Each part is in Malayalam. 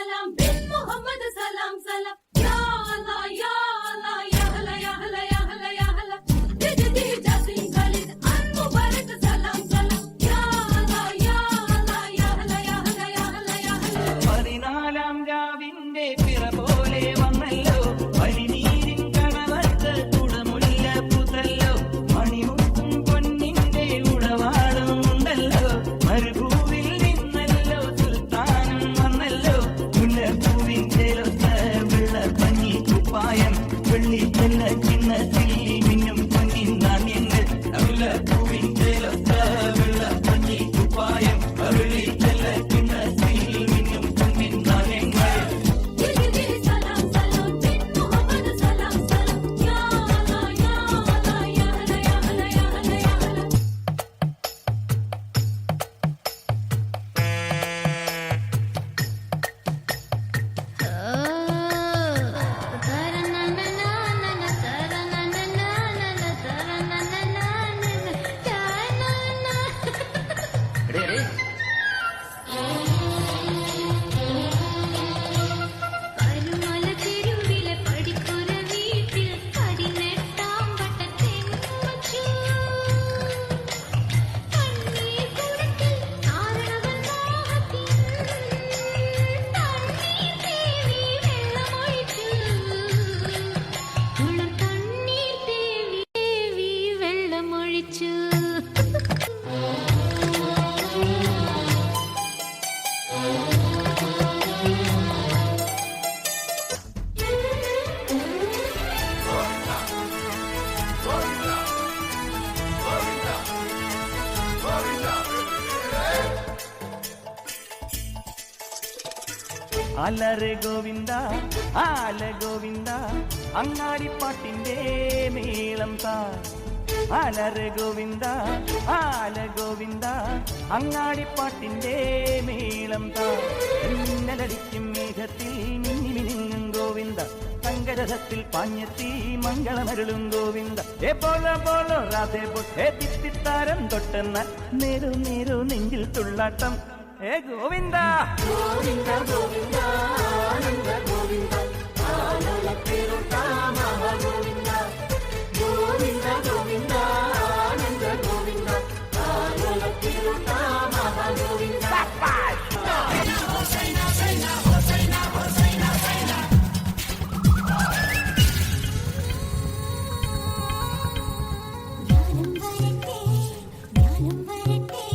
സലാം ബിൻ മുഹമ്മദ് സലാം സലാം യാ അല്ലാ യാ അല്ലാ യാ ഹല യാ ഹല യാ ഹല യാ ഹല ദിജി ജാസിം ഖാലിദ് അൻ മുബാരക് സലാം സലാം യാ അല്ലാ യാ അല്ലാ യാ ഹല യാ ഹല യാ ഹല യാ ഹല 14 രാവിന്റെ പിറ പോലെ വന്നല്ലോ പനിനീരിൻ കണവത്ത് കുടമുല്ല പുതല്ലോ മണിമുത്തും പൊന്നിന്റെ ഉടവാളും ഉണ്ടല്ലോ മരുഭൂവിൽ നിന്നല്ലോ സുൽത്താനും വന്നല്ലോ മുല്ലപ്പൂവിൻ ചേലൊത്ത വെള്ള പഞ്ഞി കുപ്പായം വെള്ളി ചെല്ല ചിന്നത്തിൽ മിന്നും പൊന്നിൻ നാണ്യങ്ങൾ മുല്ലപ്പൂവിൻ ചേലൊത്ത വെള്ള പഞ്ഞി കുപ്പായം വെള്ളി ചെല്ല ചിന്നത്തിൽ മിന്നും പൊന്നിൻ നാണ്യങ്ങൾ ദിജി സലാം സലാം ബിൻ മുഹമ്മദ് സലാം സലാം യാ അല്ലാ യാ അല്ലാ യാ ഹല യാ ഹല യാ ഹല യാ ഹല പരുമല തിരുമ്പിലെ പടിപ്പുര വീട്ടിൽ 18 വട്ടത്തെങ്ങുവച്ചു കണ്ണീർ കുടത്തിൽ കാരണവൻ മോഹത്തിൽ തണ്ണീർ തേവി വെള്ളമൊഴിച്ചു ഉള്ളം തണ്ണീർ തേവി വെള്ളമൊഴിച്ചു അലറെ ഗോവിന്ദ ആല ഗോവിന്ദ അങ്ങാടിപ്പാട്ടിന്റെ മേളം താ അലറെ ഗോവിന്ദ ആല ഗോവിന്ദ അങ്ങാടിപ്പാട്ടിന്റെ മേളം താ മിന്നലടിക്കും മേഘത്തിൽ മിന്നി മിനുങ്ങും ഗോവിന്ദ തങ്കരഥത്തിൽ പാഞ്ഞെത്തി മംഗളമരുളും ഗോവിന്ദ ഏ പോലോ പോലോ രാധേ ബൊട്ടേ തിത്തിത്താരം തൊട്ടെന്നാൽ നേരു നേരു നെഞ്ചിൽ തുള്ളാട്ടം ഏ ഗോവിന്ദ ഗോവിന്ദ ഗോവിന്ദ ആനന്ദ ഗോവിന്ദ ആലോല പേരുട്ടാ മഹ ഗോവിന്ദ ഗോവിന്ദ ഗോവിന്ദ ആനന്ദ ഗോവിന്ദ ആലോല പേരുട്ടാ മഹ ഗോവിന്ദ ജ്ഞാനം വരട്ടെ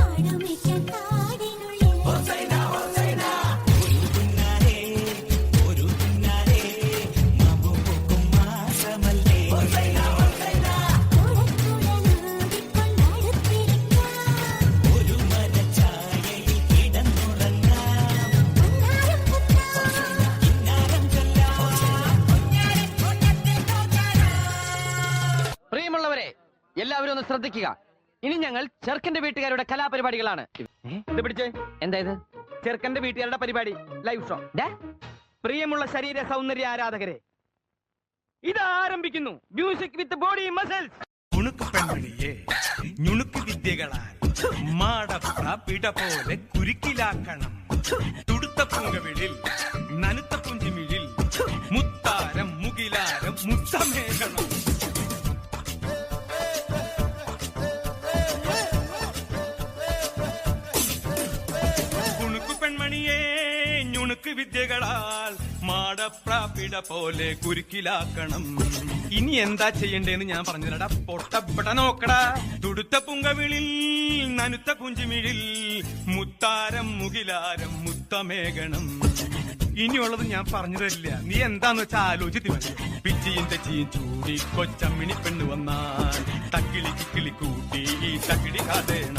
ആടുമിക്ക കാടിനുള്ളിൽ പ്രിയമുള്ളവരെ എല്ലാവരും ഒന്ന് ശ്രദ്ധിക്കുക. ഇനി ഞങ്ങൾ ചെറുക്കന്റെ വീട്ടുകാരുടെ കലാപരിപാടികളാണ്. ഇത് പിടിച്ചേ. എന്താ ഇത്? ചെറുക്കന്റെ വീട്ടുകാരുടെ പരിപാടി ലൈവ് ഷോ. പ്രിയമുള്ള ശരീര സൗന്ദര്യ ആരാധകരെ, ഇത് ആരംഭിക്കുന്നു. Music with body muscles. ഉണുക്ക് പെൺമണിയെ ഞുണുക്ക് വിദ്യകളാൽ മാടപ്പ പിട പോലെ കുരുക്കിലാക്കണം. തുടുത്ത പുങ്കവിളിൽ നനുത്ത പുഞ്ചിമിഴിൽ മുത്താരം മുകിലാരം മുത്തമേകണം. ഉണുക്ക് പെൺമണിയെ ഞുണുക്ക് വിദ്യകളാൽ മാടപ്രാപിട പോലെ കുരുക്കിലാക്കണം. ഇനി എന്താ ചെയ്യണ്ടേന്ന് ഞാൻ പറഞ്ഞുതരടാ. പൊട്ടപ്പെട്ട നോക്കടാ. തുടുത്ത പുങ്കവിളിൽ നനുത്ത കുഞ്ചിമിഴിൽ മുത്താരം മുകിലാരം മുത്തമേകണം. ഇനിയുള്ളത് ഞാൻ പറഞ്ഞു തരില്ല. നീ എന്താന്ന് വെച്ചാൽ ആലോചിച്ച് മതി. പിച്ചിയും തെച്ചിയും ചൂടി കൊച്ചമ്മിണി പെണ്ണ് വന്നാൽ തക്കിളി ചിക്കിളി കൂട്ടി തകിടി കാതേണം.